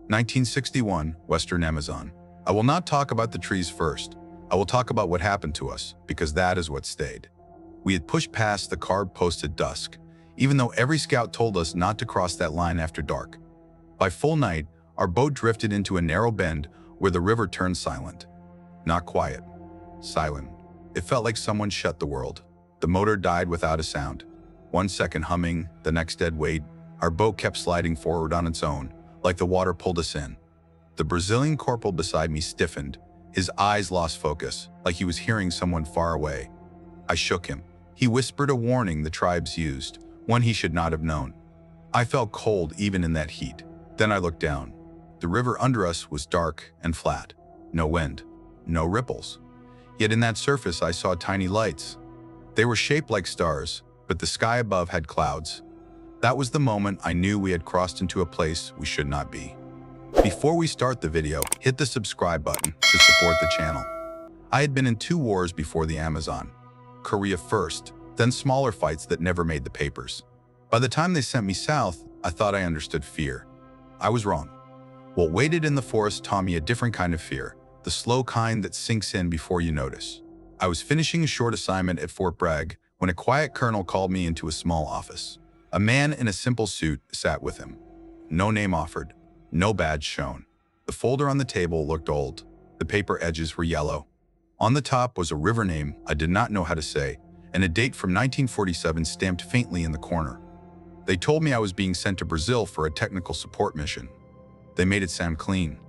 1961, Western Amazon. I will not talk about the trees first. I will talk about what happened to us, because that is what stayed. We had pushed past the carved post at dusk, even though every scout told us not to cross that line after dark. By full night, our boat drifted into a narrow bend where the river turned silent. Not quiet, silent. It felt like someone shut the world. The motor died without a sound. 1 second humming, the next dead weight. Our boat kept sliding forward on its own, like the water pulled us in. The Brazilian corporal beside me stiffened. His eyes lost focus, like he was hearing someone far away. I shook him. He whispered a warning the tribes used, one he should not have known. I felt cold even in that heat. Then I looked down. The river under us was dark and flat. No wind, no ripples. Yet in that surface I saw tiny lights. They were shaped like stars, but the sky above had clouds. That was the moment I knew we had crossed into a place we should not be. Before we start the video, hit the subscribe button to support the channel. I had been in 2 wars before the Amazon. Korea first, then smaller fights that never made the papers. By the time they sent me south, I thought I understood fear. I was wrong. What waited in the forest taught me a different kind of fear, the slow kind that sinks in before you notice. I was finishing a short assignment at Fort Bragg when a quiet colonel called me into a small office. A man in a simple suit sat with him. No name offered, no badge shown. The folder on the table looked old. The paper edges were yellow. On the top was a river name I did not know how to say, and a date from 1947 stamped faintly in the corner. They told me I was being sent to Brazil for a technical support mission. They made it sound clean.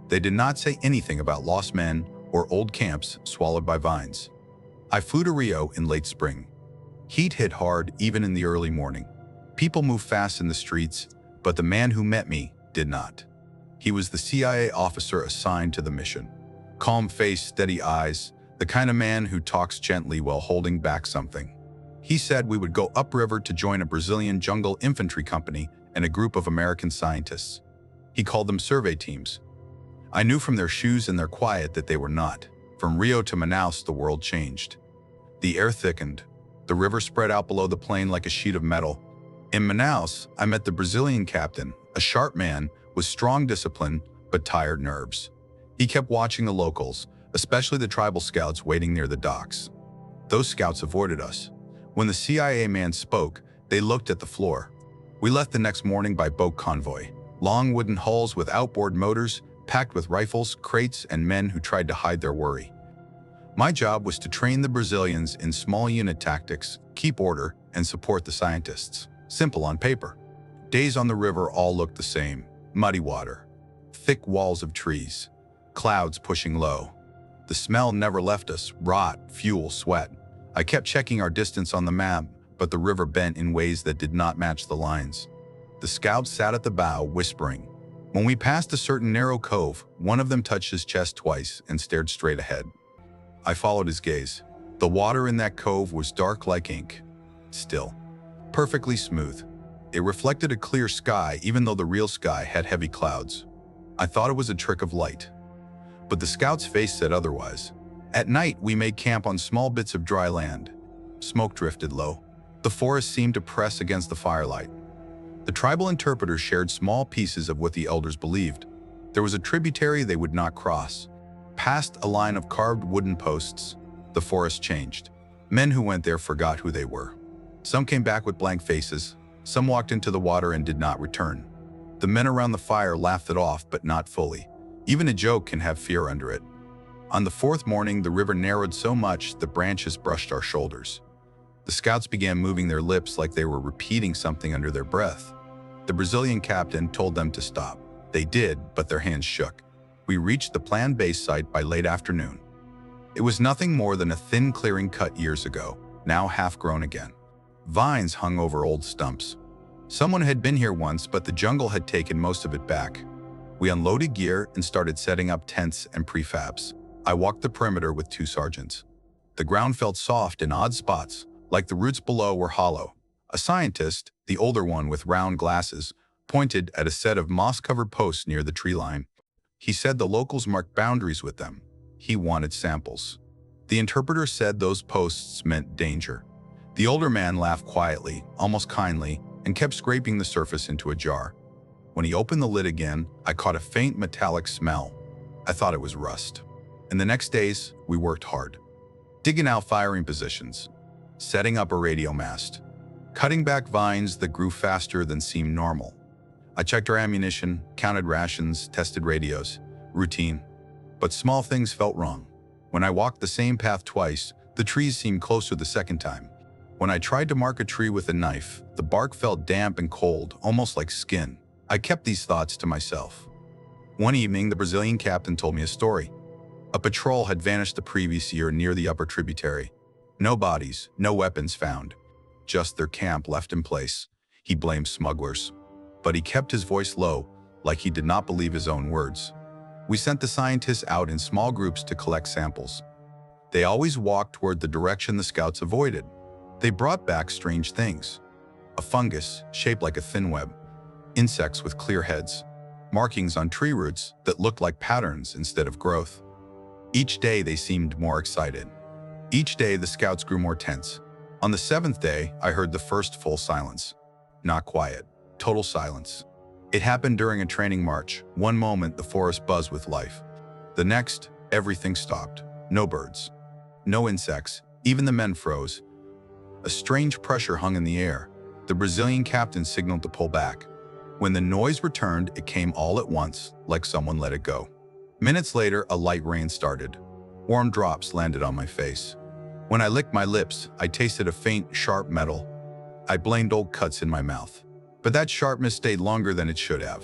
They did not say anything about lost men or old camps swallowed by vines. I flew to Rio in late spring. Heat hit hard even in the early morning. People moved fast in the streets, but the man who met me did not. He was the CIA officer assigned to the mission. Calm face, steady eyes, the kind of man who talks gently while holding back something. He said we would go upriver to join a Brazilian jungle infantry company and a group of American scientists. He called them survey teams. I knew from their shoes and their quiet that they were not. From Rio to Manaus, the world changed. The air thickened. The river spread out below the plain like a sheet of metal. In Manaus, I met the Brazilian captain, a sharp man with strong discipline but tired nerves. He kept watching the locals, especially the tribal scouts waiting near the docks. Those scouts avoided us. When the CIA man spoke, they looked at the floor. We left the next morning by boat convoy. Long wooden hulls with outboard motors, packed with rifles, crates, and men who tried to hide their worry. My job was to train the Brazilians in small unit tactics, keep order, and support the scientists. Simple on paper. Days on the river all looked the same. Muddy water, thick walls of trees, clouds pushing low. The smell never left us, rot, fuel, sweat. I kept checking our distance on the map, but the river bent in ways that did not match the lines. The scouts sat at the bow, whispering. When we passed a certain narrow cove, one of them touched his chest twice and stared straight ahead. I followed his gaze. The water in that cove was dark like ink, still, perfectly smooth. It reflected a clear sky even though the real sky had heavy clouds. I thought it was a trick of light. But the scout's face said otherwise. At night, we made camp on small bits of dry land. Smoke drifted low. The forest seemed to press against the firelight. The tribal interpreters shared small pieces of what the elders believed. There was a tributary they would not cross. Past a line of carved wooden posts, the forest changed. Men who went there forgot who they were. Some came back with blank faces. Some walked into the water and did not return. The men around the fire laughed it off, but not fully. Even a joke can have fear under it. On the 4th morning, the river narrowed so much the branches brushed our shoulders. The scouts began moving their lips like they were repeating something under their breath. The Brazilian captain told them to stop. They did, but their hands shook. We reached the planned base site by late afternoon. It was nothing more than a thin clearing cut years ago, now half grown again. Vines hung over old stumps. Someone had been here once, but the jungle had taken most of it back. We unloaded gear and started setting up tents and prefabs. I walked the perimeter with 2 sergeants. The ground felt soft in odd spots, like the roots below were hollow. A scientist, the older one with round glasses, pointed at a set of moss-covered posts near the tree line. He said the locals marked boundaries with them. He wanted samples. The interpreter said those posts meant danger. The older man laughed quietly, almost kindly, and kept scraping the surface into a jar. When he opened the lid again, I caught a faint metallic smell. I thought it was rust. In the next days, we worked hard, digging out firing positions, setting up a radio mast, cutting back vines that grew faster than seemed normal. I checked our ammunition, counted rations, tested radios. Routine. But small things felt wrong. When I walked the same path twice, the trees seemed closer the second time. When I tried to mark a tree with a knife, the bark felt damp and cold, almost like skin. I kept these thoughts to myself. One evening, the Brazilian captain told me a story. A patrol had vanished the previous year near the upper tributary. No bodies, no weapons found. Just their camp left in place. He blamed smugglers. But he kept his voice low, like he did not believe his own words. We sent the scientists out in small groups to collect samples. They always walked toward the direction the scouts avoided. They brought back strange things. A fungus shaped like a thin web, insects with clear heads, markings on tree roots that looked like patterns instead of growth. Each day they seemed more excited. Each day the scouts grew more tense. On the seventh day, I heard the first full silence. Not quiet, total silence. It happened during a training march. One moment, the forest buzzed with life. The next, everything stopped. No birds, no insects, even the men froze. A strange pressure hung in the air. The Brazilian captain signaled to pull back. When the noise returned, it came all at once, like someone let it go. Minutes later, a light rain started. Warm drops landed on my face. When I licked my lips, I tasted a faint, sharp metal. I blamed old cuts in my mouth. But that sharpness stayed longer than it should have.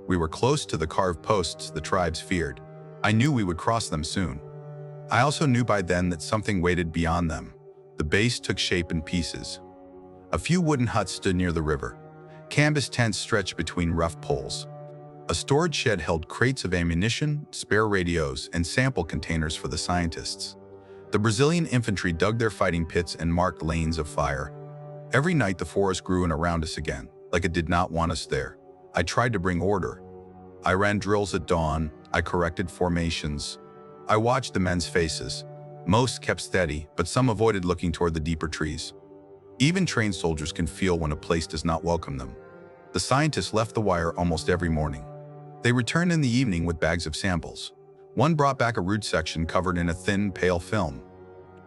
We were close to the carved posts the tribes feared. I knew we would cross them soon. I also knew by then that something waited beyond them. The base took shape in pieces. A few wooden huts stood near the river. Canvas tents stretched between rough poles. A storage shed held crates of ammunition, spare radios, and sample containers for the scientists. The Brazilian infantry dug their fighting pits and marked lanes of fire. Every night the forest grew in around us again, like it did not want us there. I tried to bring order. I ran drills at dawn. I corrected formations. I watched the men's faces. Most kept steady, but some avoided looking toward the deeper trees. Even trained soldiers can feel when a place does not welcome them. The scientists left the wire almost every morning. They returned in the evening with bags of samples. One brought back a root section covered in a thin, pale film.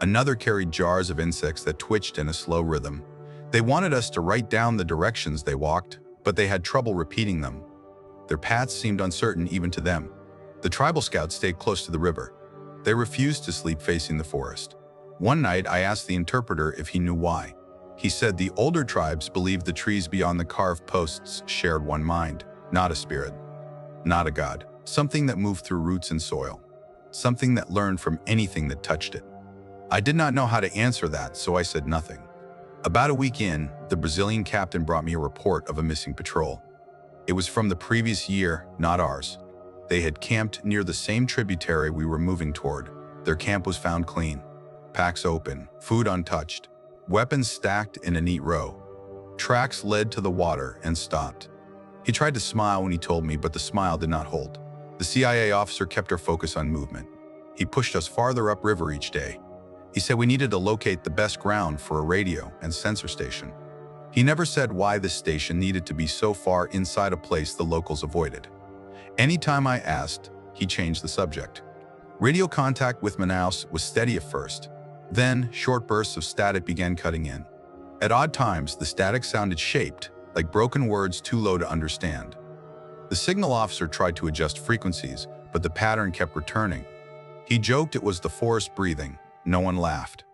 Another carried jars of insects that twitched in a slow rhythm. They wanted us to write down the directions they walked, but they had trouble repeating them. Their paths seemed uncertain even to them. The tribal scouts stayed close to the river. They refused to sleep facing the forest. One night, I asked the interpreter if he knew why. He said the older tribes believed the trees beyond the carved posts shared one mind, not a spirit, not a god, something that moved through roots and soil, something that learned from anything that touched it. I did not know how to answer that, so I said nothing. About a week in, the Brazilian captain brought me a report of a missing patrol. It was from the previous year, not ours. They had camped near the same tributary we were moving toward. Their camp was found clean, packs open, food untouched, weapons stacked in a neat row. Tracks led to the water and stopped. He tried to smile when he told me, but the smile did not hold. The CIA officer kept our focus on movement. He pushed us farther upriver each day. He said we needed to locate the best ground for a radio and sensor station. He never said why this station needed to be so far inside a place the locals avoided. Anytime I asked, he changed the subject. Radio contact with Manaus was steady at first. Then, short bursts of static began cutting in. At odd times, the static sounded shaped, like broken words too low to understand. The signal officer tried to adjust frequencies, but the pattern kept returning. He joked it was the forest breathing. No one laughed.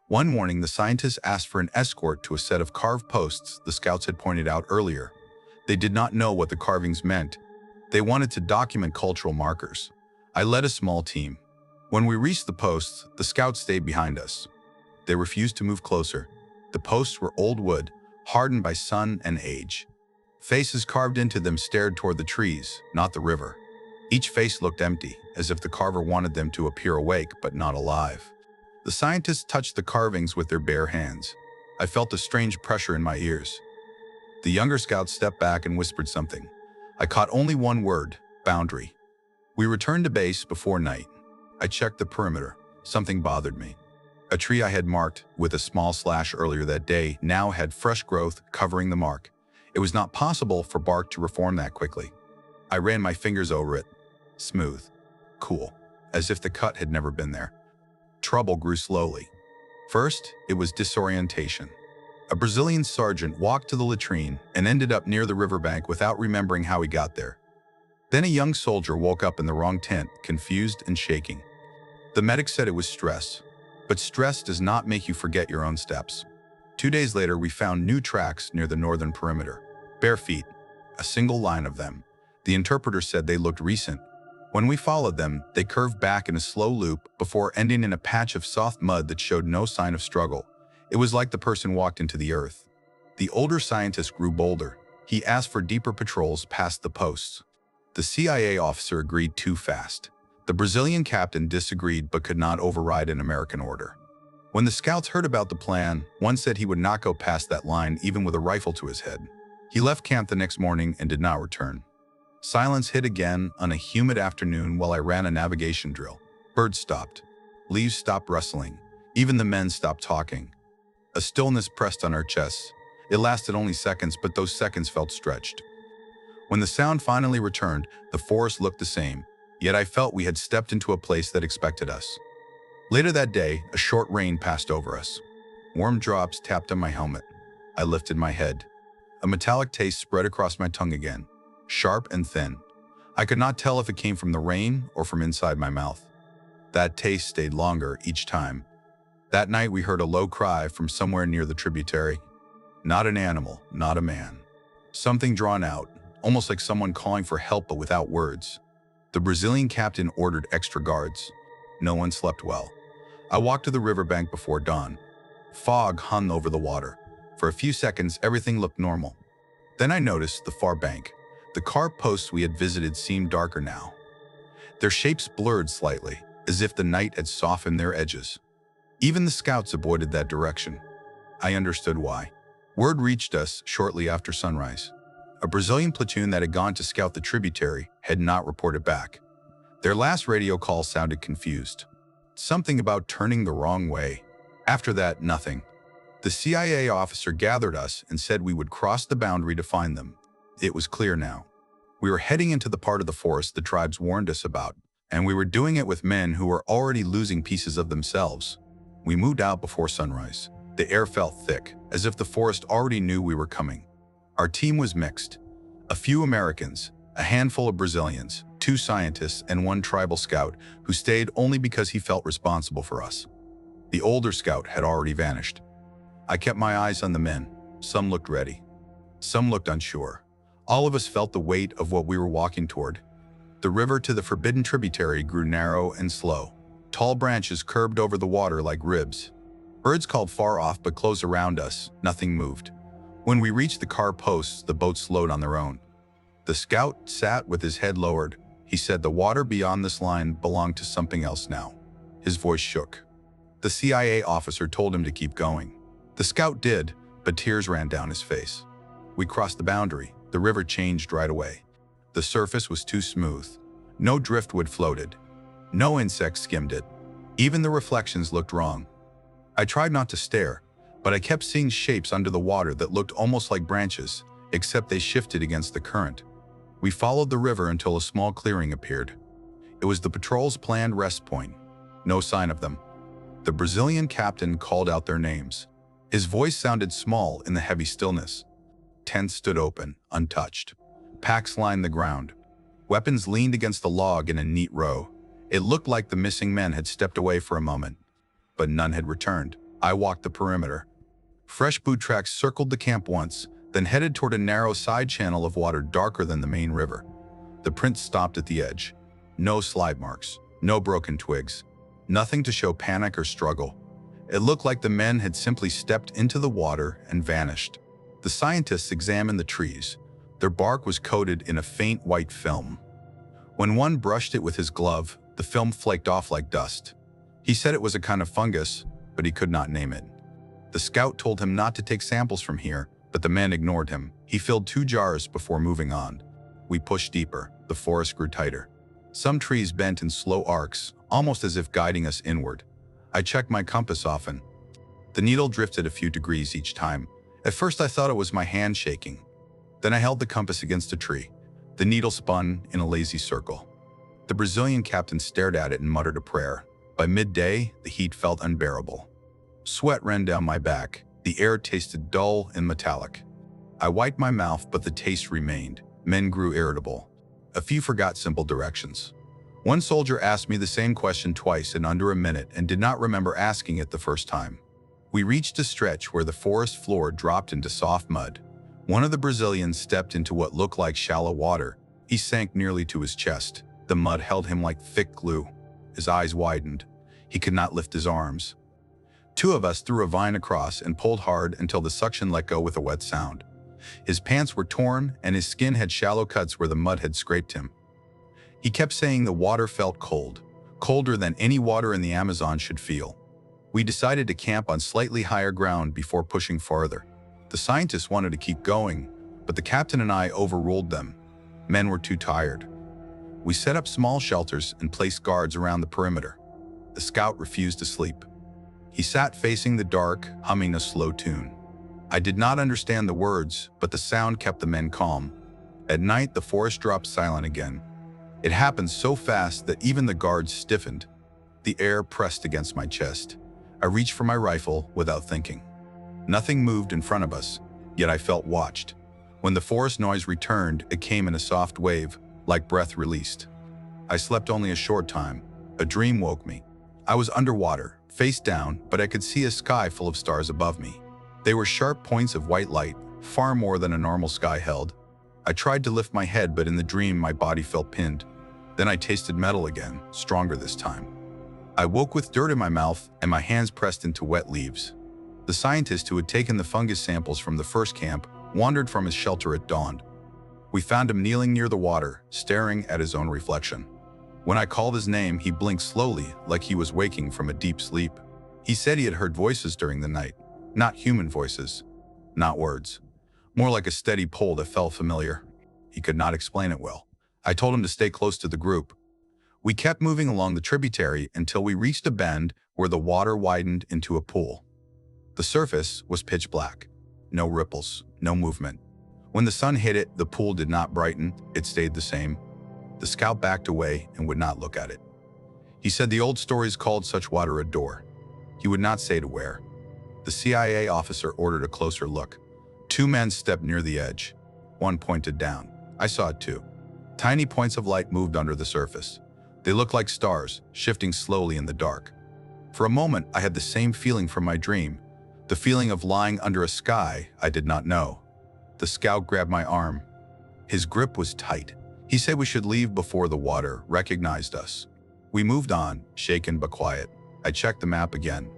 One morning, the scientists asked for an escort to a set of carved posts the scouts had pointed out earlier. They did not know what the carvings meant. They wanted to document cultural markers. I led a small team. When we reached the posts, the scouts stayed behind us. They refused to move closer. The posts were old wood, hardened by sun and age. Faces carved into them stared toward the trees, not the river. Each face looked empty, as if the carver wanted them to appear awake but not alive. The scientists touched the carvings with their bare hands. I felt a strange pressure in my ears. The younger scouts stepped back and whispered something. I caught only one word: boundary. We returned to base before night. I checked the perimeter. Something bothered me. A tree I had marked with a small slash earlier that day now had fresh growth covering the mark. It was not possible for bark to reform that quickly. I ran my fingers over it. Smooth. Cool. As if the cut had never been there. Trouble grew slowly. First, it was disorientation. A Brazilian sergeant walked to the latrine and ended up near the riverbank without remembering how he got there. Then a young soldier woke up in the wrong tent, confused and shaking. The medic said it was stress, but stress does not make you forget your own steps. 2 days later, we found new tracks near the northern perimeter. Bare feet, a single line of them. The interpreter said they looked recent. When we followed them, they curved back in a slow loop before ending in a patch of soft mud that showed no sign of struggle. It was like the person walked into the earth. The older scientist grew bolder. He asked for deeper patrols past the posts. The CIA officer agreed too fast. The Brazilian captain disagreed but could not override an American order. When the scouts heard about the plan, one said he would not go past that line even with a rifle to his head. He left camp the next morning and did not return. Silence hit again on a humid afternoon while I ran a navigation drill. Birds stopped. Leaves stopped rustling. Even the men stopped talking. A stillness pressed on our chests. It lasted only seconds, but those seconds felt stretched. When the sound finally returned, the forest looked the same, yet I felt we had stepped into a place that expected us. Later that day, a short rain passed over us. Warm drops tapped on my helmet. I lifted my head. A metallic taste spread across my tongue again, sharp and thin. I could not tell if it came from the rain or from inside my mouth. That taste stayed longer each time. That night we heard a low cry from somewhere near the tributary. Not an animal, not a man. Something drawn out, almost like someone calling for help but without words. The Brazilian captain ordered extra guards. No one slept well. I walked to the riverbank before dawn. Fog hung over the water. For a few seconds, everything looked normal. Then I noticed the far bank. The car posts we had visited seemed darker now. Their shapes blurred slightly, as if the night had softened their edges. Even the scouts avoided that direction. I understood why. Word reached us shortly after sunrise. A Brazilian platoon that had gone to scout the tributary had not reported back. Their last radio call sounded confused. Something about turning the wrong way. After that, nothing. The CIA officer gathered us and said we would cross the boundary to find them. It was clear now. We were heading into the part of the forest the tribes warned us about, and we were doing it with men who were already losing pieces of themselves. We moved out before sunrise. The air felt thick, as if the forest already knew we were coming. Our team was mixed. A few Americans, a handful of Brazilians, 2 scientists, and 1 tribal scout who stayed only because he felt responsible for us. The older scout had already vanished. I kept my eyes on the men. Some looked ready. Some looked unsure. All of us felt the weight of what we were walking toward. The river to the forbidden tributary grew narrow and slow. Tall branches curved over the water like ribs. Birds called far off but close around us. Nothing moved. When we reached the car posts, the boat slowed on their own. The scout sat with his head lowered. He said the water beyond this line belonged to something else now. His voice shook. The CIA officer told him to keep going. The scout did, but tears ran down his face. We crossed the boundary. The river changed right away. The surface was too smooth. No driftwood floated. No insects skimmed it. Even the reflections looked wrong. I tried not to stare, but I kept seeing shapes under the water that looked almost like branches, except they shifted against the current. We followed the river until a small clearing appeared. It was the patrol's planned rest point. No sign of them. The Brazilian captain called out their names. His voice sounded small in the heavy stillness. Tents stood open, untouched. Packs lined the ground. Weapons leaned against the log in a neat row. It looked like the missing men had stepped away for a moment, but none had returned. I walked the perimeter. Fresh boot tracks circled the camp once, then headed toward a narrow side channel of water darker than the main river. The prints stopped at the edge. No slide marks, no broken twigs, nothing to show panic or struggle. It looked like the men had simply stepped into the water and vanished. The scientists examined the trees. Their bark was coated in a faint white film. When one brushed it with his glove, the film flaked off like dust. He said it was a kind of fungus, but he could not name it. The scout told him not to take samples from here, but the man ignored him. He filled 2 jars before moving on. We pushed deeper. The forest grew tighter. Some trees bent in slow arcs, almost as if guiding us inward. I checked my compass often. The needle drifted a few degrees each time. At first I thought it was my hand shaking. Then I held the compass against a tree. The needle spun in a lazy circle. The Brazilian captain stared at it and muttered a prayer. By midday, the heat felt unbearable. Sweat ran down my back. The air tasted dull and metallic. I wiped my mouth, but the taste remained. Men grew irritable. A few forgot simple directions. One soldier asked me the same question twice in under a minute and did not remember asking it the first time. We reached a stretch where the forest floor dropped into soft mud. One of the Brazilians stepped into what looked like shallow water. He sank nearly to his chest. The mud held him like thick glue. His eyes widened. He could not lift his arms. Two of us threw a vine across and pulled hard until the suction let go with a wet sound. His pants were torn and his skin had shallow cuts where the mud had scraped him. He kept saying the water felt cold, colder than any water in the Amazon should feel. We decided to camp on slightly higher ground before pushing farther. The scientists wanted to keep going, but the captain and I overruled them. Men were too tired. We set up small shelters and placed guards around the perimeter. The scout refused to sleep. He sat facing the dark, humming a slow tune. I did not understand the words, but the sound kept the men calm. At night, the forest dropped silent again. It happened so fast that even the guards stiffened. The air pressed against my chest. I reached for my rifle without thinking. Nothing moved in front of us, yet I felt watched. When the forest noise returned, it came in a soft wave, like breath released. I slept only a short time. A dream woke me. I was underwater, face down, but I could see a sky full of stars above me. They were sharp points of white light, far more than a normal sky held. I tried to lift my head, but in the dream my body felt pinned. Then I tasted metal again, stronger this time. I woke with dirt in my mouth and my hands pressed into wet leaves. The scientist who had taken the fungus samples from the first camp wandered from his shelter at dawn. We found him kneeling near the water, staring at his own reflection. When I called his name, he blinked slowly, like he was waking from a deep sleep. He said he had heard voices during the night. Not human voices, not words. More like a steady pull that felt familiar. He could not explain it well. I told him to stay close to the group. We kept moving along the tributary until we reached a bend where the water widened into a pool. The surface was pitch black. No ripples, no movement. When the sun hit it, the pool did not brighten, it stayed the same. The scout backed away and would not look at it. He said the old stories called such water a door. He would not say to where. The CIA officer ordered a closer look. Two men stepped near the edge. One pointed down. I saw it too. Tiny points of light moved under the surface. They looked like stars, shifting slowly in the dark. For a moment, I had the same feeling from my dream, the feeling of lying under a sky I did not know. The scout grabbed my arm. His grip was tight. He said we should leave before the water recognized us. We moved on, shaken but quiet. I checked the map again.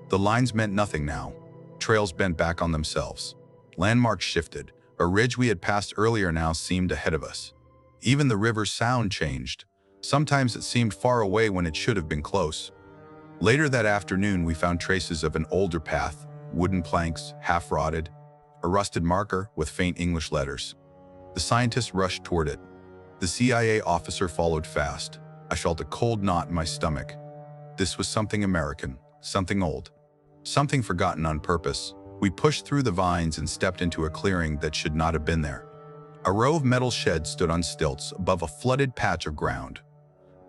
The lines meant nothing now. Trails bent back on themselves. Landmarks shifted. A ridge we had passed earlier now seemed ahead of us. Even the river's sound changed. Sometimes it seemed far away when it should have been close. Later that afternoon, we found traces of an older path, wooden planks, half-rotted, a rusted marker with faint English letters. The scientists rushed toward it. The CIA officer followed fast. I felt a cold knot in my stomach. This was something American, something old, something forgotten on purpose. We pushed through the vines and stepped into a clearing that should not have been there. A row of metal sheds stood on stilts above a flooded patch of ground.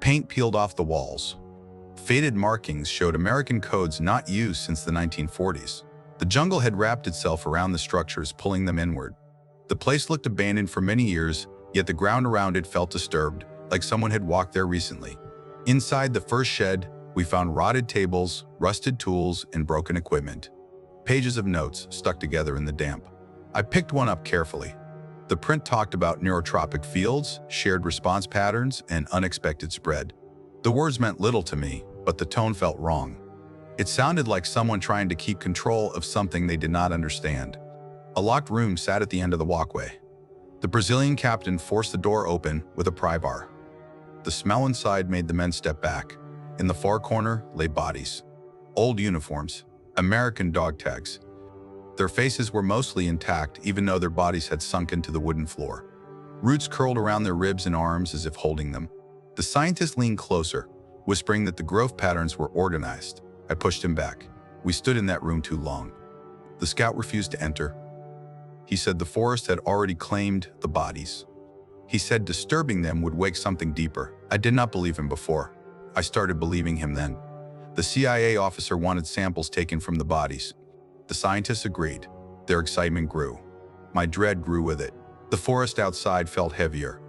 Paint peeled off the walls. Faded markings showed American codes not used since the 1940s. The jungle had wrapped itself around the structures, pulling them inward. The place looked abandoned for many years, yet the ground around it felt disturbed, like someone had walked there recently. Inside the first shed, we found rotted tables, rusted tools, and broken equipment. Pages of notes stuck together in the damp. I picked one up carefully. The print talked about neurotropic fields, shared response patterns, and unexpected spread. The words meant little to me, but the tone felt wrong. It sounded like someone trying to keep control of something they did not understand. A locked room sat at the end of the walkway. The Brazilian captain forced the door open with a pry bar. The smell inside made the men step back. In the far corner lay bodies. Old uniforms, American dog tags. Their faces were mostly intact, even though their bodies had sunk into the wooden floor. Roots curled around their ribs and arms as if holding them. The scientist leaned closer, whispering that the growth patterns were organized. I pushed him back. We stood in that room too long. The scout refused to enter. He said the forest had already claimed the bodies. He said disturbing them would wake something deeper. I did not believe him before. I started believing him then. The CIA officer wanted samples taken from the bodies. The scientists agreed. Their excitement grew. My dread grew with it. The forest outside felt heavier,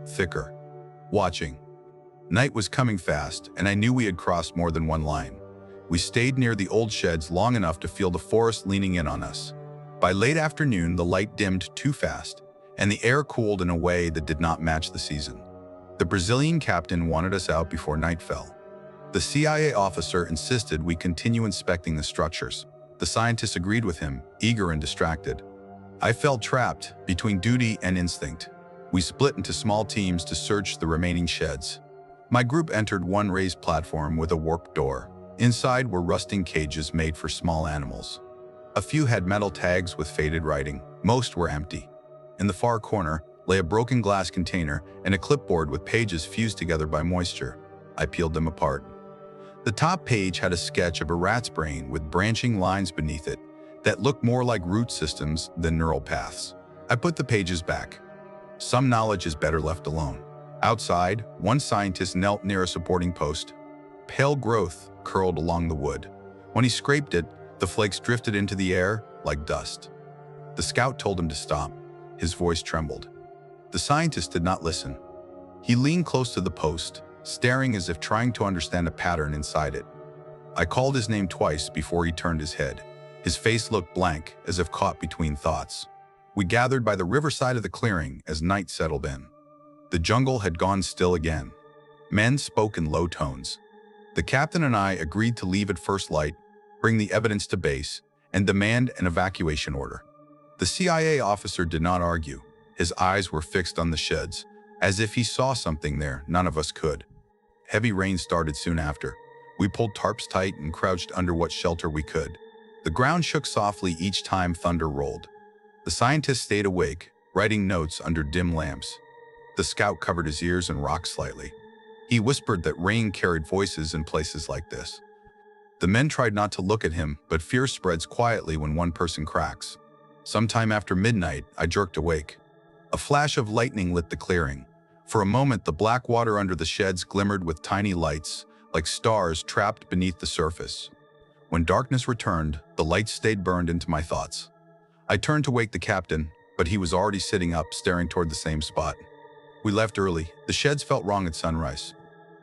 thicker. Watching. Night was coming fast, and I knew we had crossed more than one line. We stayed near the old sheds long enough to feel the forest leaning in on us. By late afternoon, the light dimmed too fast, and the air cooled in a way that did not match the season. The Brazilian captain wanted us out before night fell. The CIA officer insisted we continue inspecting the structures. The scientists agreed with him, eager and distracted. I felt trapped between duty and instinct. We split into small teams to search the remaining sheds. My group entered one raised platform with a warped door. Inside were rusting cages made for small animals. A few had metal tags with faded writing. Most were empty. In the far corner lay a broken glass container and a clipboard with pages fused together by moisture. I peeled them apart. The top page had a sketch of a rat's brain with branching lines beneath it that looked more like root systems than neural paths. I put the pages back. Some knowledge is better left alone. Outside, one scientist knelt near a supporting post. Pale growth curled along the wood. When he scraped it, the flakes drifted into the air like dust. The scout told him to stop. His voice trembled. The scientist did not listen. He leaned close to the post, staring as if trying to understand a pattern inside it. I called his name twice before he turned his head. His face looked blank, as if caught between thoughts. We gathered by the riverside of the clearing as night settled in. The jungle had gone still again. Men spoke in low tones. The captain and I agreed to leave at first light, bring the evidence to base, and demand an evacuation order. The CIA officer did not argue. His eyes were fixed on the sheds, as if he saw something there none of us could. Heavy rain started soon after. We pulled tarps tight and crouched under what shelter we could. The ground shook softly each time thunder rolled. The scientist stayed awake, writing notes under dim lamps. The scout covered his ears and rocked slightly. He whispered that rain carried voices in places like this. The men tried not to look at him, but fear spreads quietly when one person cracks. Sometime after midnight, I jerked awake. A flash of lightning lit the clearing. For a moment, the black water under the sheds glimmered with tiny lights, like stars trapped beneath the surface. When darkness returned, the lights stayed burned into my thoughts. I turned to wake the captain, but he was already sitting up, staring toward the same spot. We left early. The sheds felt wrong at sunrise.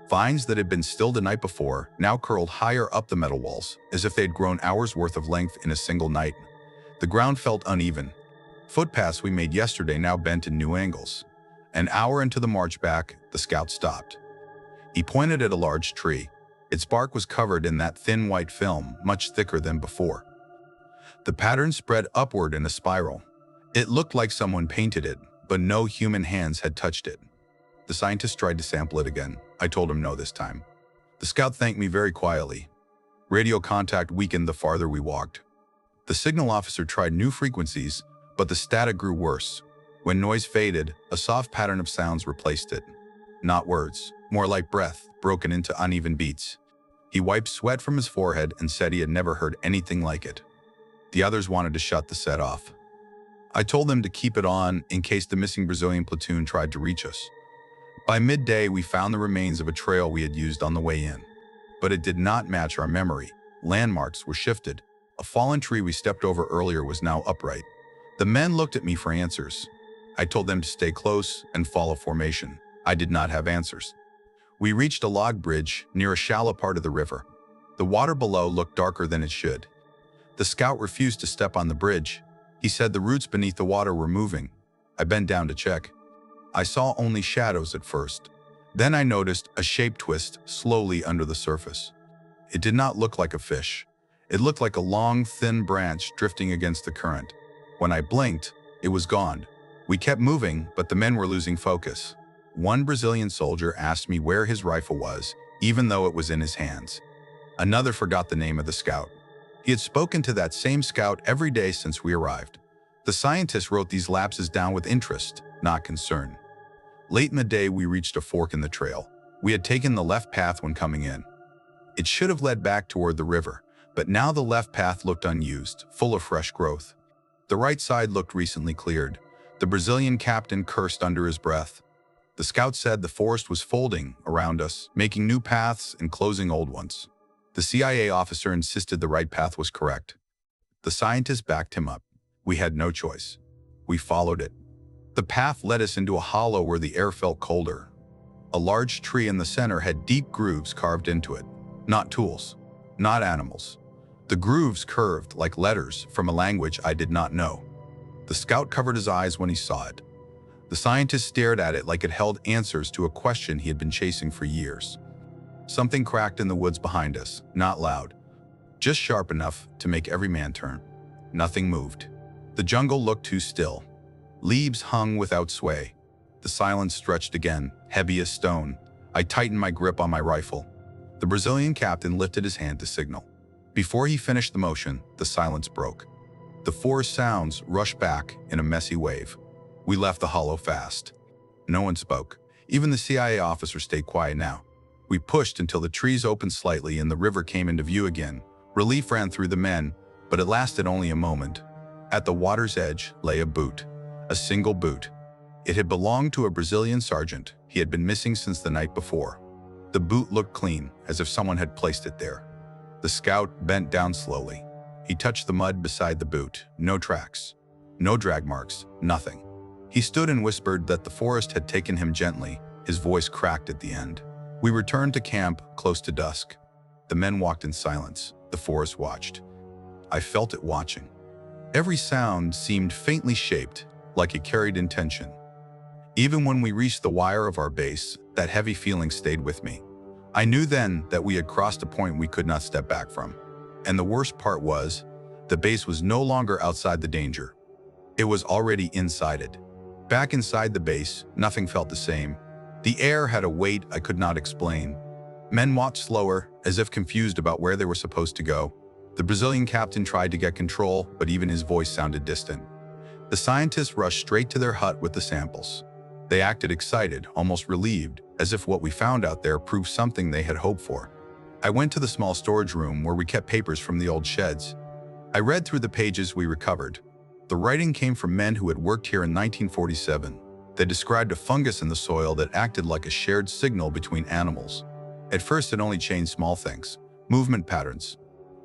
Vines that had been still the night before now curled higher up the metal walls, as if they had grown hours' worth of length in a single night. The ground felt uneven. Footpaths we made yesterday now bent in new angles. An hour into the march back, the scout stopped. He pointed at a large tree. Its bark was covered in that thin white film, much thicker than before. The pattern spread upward in a spiral. It looked like someone painted it, but no human hands had touched it. The scientist tried to sample it again. I told him no this time. The scout thanked me very quietly. Radio contact weakened the farther we walked. The signal officer tried new frequencies, but the static grew worse. When noise faded, a soft pattern of sounds replaced it. Not words, more like breath, broken into uneven beats. He wiped sweat from his forehead and said he had never heard anything like it. The others wanted to shut the set off. I told them to keep it on in case the missing Brazilian platoon tried to reach us. By midday, we found the remains of a trail we had used on the way in. But it did not match our memory. Landmarks were shifted. A fallen tree we stepped over earlier was now upright. The men looked at me for answers. I told them to stay close and follow formation. I did not have answers. We reached a log bridge near a shallow part of the river. The water below looked darker than it should. The scout refused to step on the bridge. He said the roots beneath the water were moving. I bent down to check. I saw only shadows at first. Then I noticed a shape twist slowly under the surface. It did not look like a fish. It looked like a long, thin branch drifting against the current. When I blinked, it was gone. We kept moving, but the men were losing focus. One Brazilian soldier asked me where his rifle was, even though it was in his hands. Another forgot the name of the scout. He had spoken to that same scout every day since we arrived. The scientist wrote these lapses down with interest, not concern. Late in the day, we reached a fork in the trail. We had taken the left path when coming in. It should have led back toward the river, but now the left path looked unused, full of fresh growth. The right side looked recently cleared. The Brazilian captain cursed under his breath. The scout said the forest was folding around us, making new paths and closing old ones. The CIA officer insisted the right path was correct. The scientist backed him up. We had no choice. We followed it. The path led us into a hollow where the air felt colder. A large tree in the center had deep grooves carved into it. Not tools, not animals. The grooves curved like letters from a language I did not know. The scout covered his eyes when he saw it. The scientist stared at it like it held answers to a question he had been chasing for years. Something cracked in the woods behind us, not loud, just sharp enough to make every man turn. Nothing moved. The jungle looked too still. Leaves hung without sway. The silence stretched again, heavy as stone. I tightened my grip on my rifle. The Brazilian captain lifted his hand to signal. Before he finished the motion, the silence broke. The forest sounds rushed back in a messy wave. We left the hollow fast. No one spoke. Even the CIA officer stayed quiet now. We pushed until the trees opened slightly and the river came into view again. Relief ran through the men, but it lasted only a moment. At the water's edge lay a boot. A single boot. It had belonged to a Brazilian sergeant. He had been missing since the night before. The boot looked clean, as if someone had placed it there. The scout bent down slowly. He touched the mud beside the boot. No tracks. No drag marks. Nothing. He stood and whispered that the forest had taken him gently. His voice cracked at the end. We returned to camp close to dusk. The men walked in silence. The forest watched. I felt it watching. Every sound seemed faintly shaped, like it carried intention. Even when we reached the wire of our base, that heavy feeling stayed with me. I knew then that we had crossed a point we could not step back from. And the worst part was, the base was no longer outside the danger. It was already inside it. Back inside the base, nothing felt the same. The air had a weight I could not explain. Men walked slower, as if confused about where they were supposed to go. The Brazilian captain tried to get control, but even his voice sounded distant. The scientists rushed straight to their hut with the samples. They acted excited, almost relieved, as if what we found out there proved something they had hoped for. I went to the small storage room where we kept papers from the old sheds. I read through the pages we recovered. The writing came from men who had worked here in 1947. They described a fungus in the soil that acted like a shared signal between animals. At first it only changed small things, movement patterns,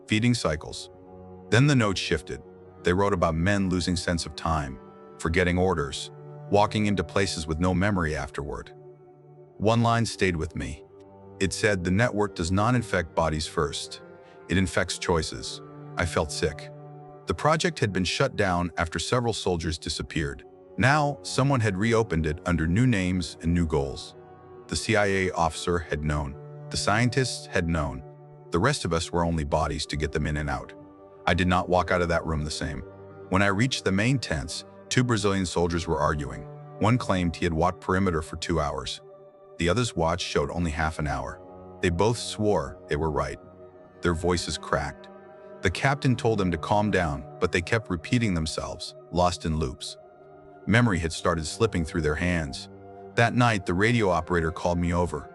feeding cycles. Then the notes shifted. They wrote about men losing sense of time, forgetting orders, walking into places with no memory afterward. One line stayed with me. It said, "The network does not infect bodies first. It infects choices." I felt sick. The project had been shut down after several soldiers disappeared. Now, someone had reopened it under new names and new goals. The CIA officer had known. The scientists had known. The rest of us were only bodies to get them in and out. I did not walk out of that room the same. When I reached the main tents, 2 Brazilian soldiers were arguing. One claimed he had walked perimeter for 2 hours. The other's watch showed only half an hour. They both swore they were right. Their voices cracked. The captain told them to calm down, but they kept repeating themselves, lost in loops. Memory had started slipping through their hands. That night, the radio operator called me over.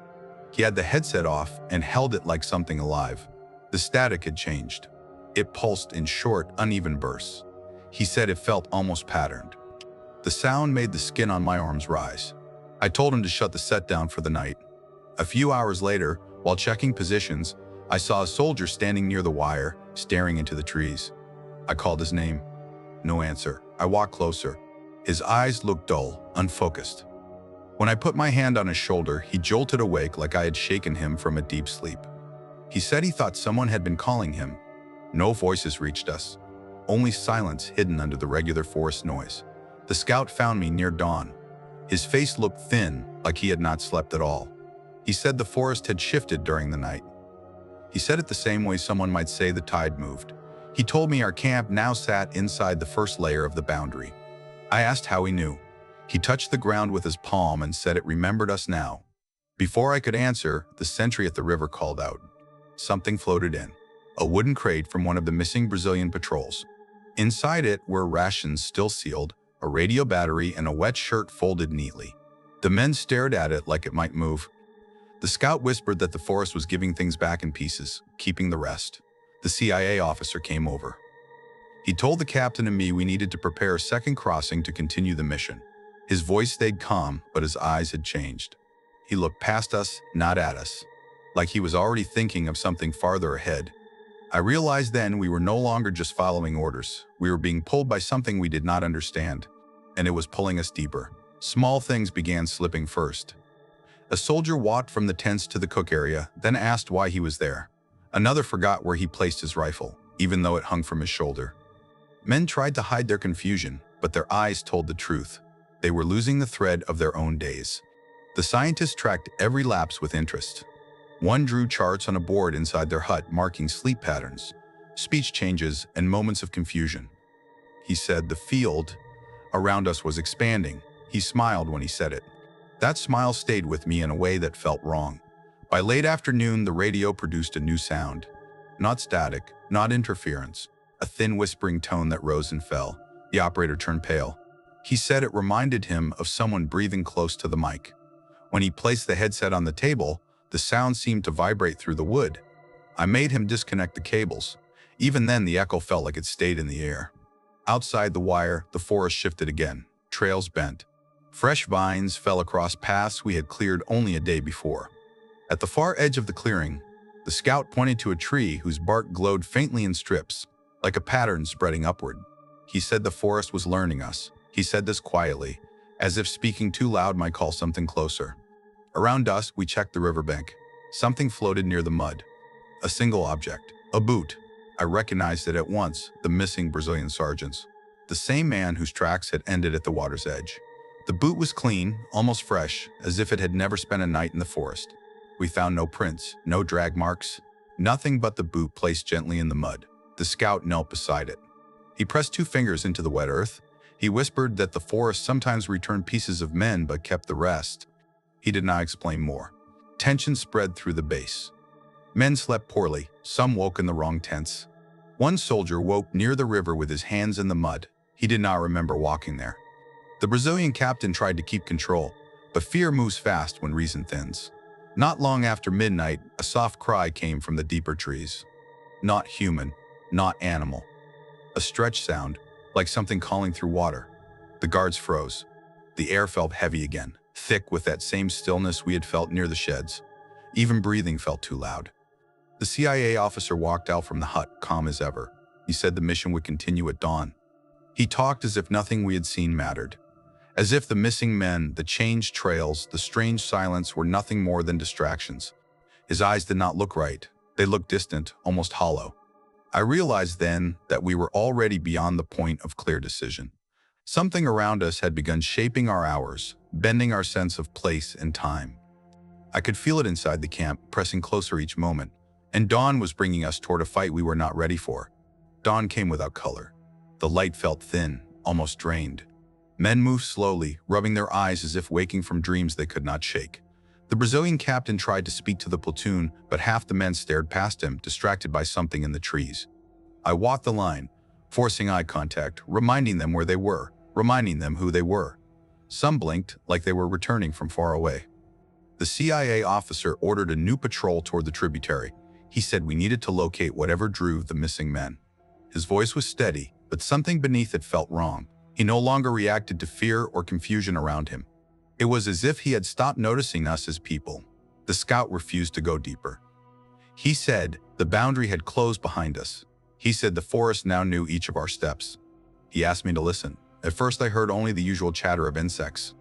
He had the headset off and held it like something alive. The static had changed. It pulsed in short, uneven bursts. He said it felt almost patterned. The sound made the skin on my arms rise. I told him to shut the set down for the night. A few hours later, while checking positions, I saw a soldier standing near the wire, staring into the trees. I called his name. No answer. I walked closer. His eyes looked dull, unfocused. When I put my hand on his shoulder, he jolted awake like I had shaken him from a deep sleep. He said he thought someone had been calling him. No voices reached us, only silence hidden under the regular forest noise. The scout found me near dawn. His face looked thin, like he had not slept at all. He said the forest had shifted during the night. He said it the same way someone might say the tide moved. He told me our camp now sat inside the first layer of the boundary. I asked how he knew. He touched the ground with his palm and said it remembered us now. Before I could answer, the sentry at the river called out. Something floated in. A wooden crate from one of the missing Brazilian patrols. Inside it were rations still sealed, a radio battery, and a wet shirt folded neatly. The men stared at it like it might move. The scout whispered that the forest was giving things back in pieces, keeping the rest. The CIA officer came over. He told the captain and me we needed to prepare a second crossing to continue the mission. His voice stayed calm, but his eyes had changed. He looked past us, not at us, like he was already thinking of something farther ahead. I realized then we were no longer just following orders. We were being pulled by something we did not understand, and it was pulling us deeper. Small things began slipping first. A soldier walked from the tents to the cook area, then asked why he was there. Another forgot where he placed his rifle, even though it hung from his shoulder. Men tried to hide their confusion, but their eyes told the truth. They were losing the thread of their own days. The scientists tracked every lapse with interest. One drew charts on a board inside their hut marking sleep patterns, speech changes, and moments of confusion. He said the field around us was expanding. He smiled when he said it. That smile stayed with me in a way that felt wrong. By late afternoon, the radio produced a new sound. Not static, not interference. A thin whispering tone that rose and fell. The operator turned pale. He said it reminded him of someone breathing close to the mic. When he placed the headset on the table, the sound seemed to vibrate through the wood. I made him disconnect the cables. Even then, the echo felt like it stayed in the air. Outside the wire, the forest shifted again. Trails bent. Fresh vines fell across paths we had cleared only a day before. At the far edge of the clearing, the scout pointed to a tree whose bark glowed faintly in strips, like a pattern spreading upward. He said the forest was learning us. He said this quietly, as if speaking too loud might call something closer. Around dusk, we checked the riverbank. Something floated near the mud. A single object. A boot. I recognized it at once, the missing Brazilian sergeant's. The same man whose tracks had ended at the water's edge. The boot was clean, almost fresh, as if it had never spent a night in the forest. We found no prints, no drag marks, nothing but the boot placed gently in the mud. The scout knelt beside it. He pressed 2 fingers into the wet earth. He whispered that the forest sometimes returned pieces of men but kept the rest. He did not explain more. Tension spread through the base. Men slept poorly. Some woke in the wrong tents. One soldier woke near the river with his hands in the mud. He did not remember walking there. The Brazilian captain tried to keep control, but fear moves fast when reason thins. Not long after midnight, a soft cry came from the deeper trees. Not human, not animal. A stretched sound, like something calling through water. The guards froze. The air felt heavy again, thick with that same stillness we had felt near the sheds. Even breathing felt too loud. The CIA officer walked out from the hut, calm as ever. He said the mission would continue at dawn. He talked as if nothing we had seen mattered. As if the missing men, the changed trails, the strange silence were nothing more than distractions. His eyes did not look right. They looked distant, almost hollow. I realized then that we were already beyond the point of clear decision. Something around us had begun shaping our hours, bending our sense of place and time. I could feel it inside the camp, pressing closer each moment. And dawn was bringing us toward a fight we were not ready for. Dawn came without color. The light felt thin, almost drained. Men moved slowly, rubbing their eyes as if waking from dreams they could not shake. The Brazilian captain tried to speak to the platoon, but half the men stared past him, distracted by something in the trees. I walked the line, forcing eye contact, reminding them where they were, reminding them who they were. Some blinked, like they were returning from far away. The CIA officer ordered a new patrol toward the tributary. He said we needed to locate whatever drew the missing men. His voice was steady, but something beneath it felt wrong. He no longer reacted to fear or confusion around him. It was as if he had stopped noticing us as people. The scout refused to go deeper. He said the boundary had closed behind us. He said the forest now knew each of our steps. He asked me to listen. At first I heard only the usual chatter of insects.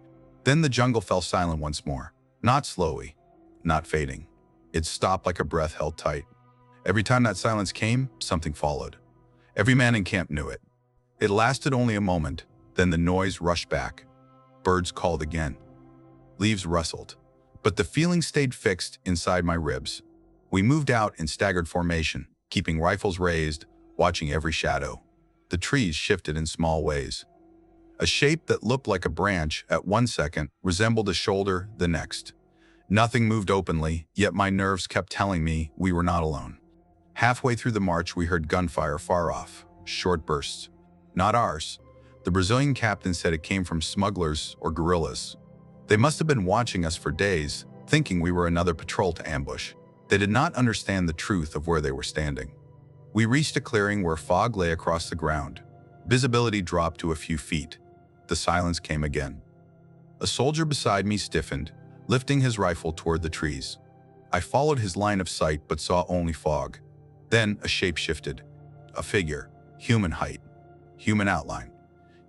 Then the jungle fell silent once more. Not slowly, not fading. It stopped like a breath held tight. Every time that silence came, something followed. Every man in camp knew it. It lasted only a moment, then the noise rushed back. Birds called again. Leaves rustled. But the feeling stayed fixed inside my ribs. We moved out in staggered formation, keeping rifles raised, watching every shadow. The trees shifted in small ways. A shape that looked like a branch at one second resembled a shoulder the next. Nothing moved openly, yet my nerves kept telling me we were not alone. Halfway through the march, we heard gunfire far off, short bursts. Not ours. The Brazilian captain said it came from smugglers or guerrillas. They must have been watching us for days, thinking we were another patrol to ambush. They did not understand the truth of where they were standing. We reached a clearing where fog lay across the ground. Visibility dropped to a few feet. The silence came again. A soldier beside me stiffened, lifting his rifle toward the trees. I followed his line of sight but saw only fog. Then a shape shifted. A figure, human height, human outline.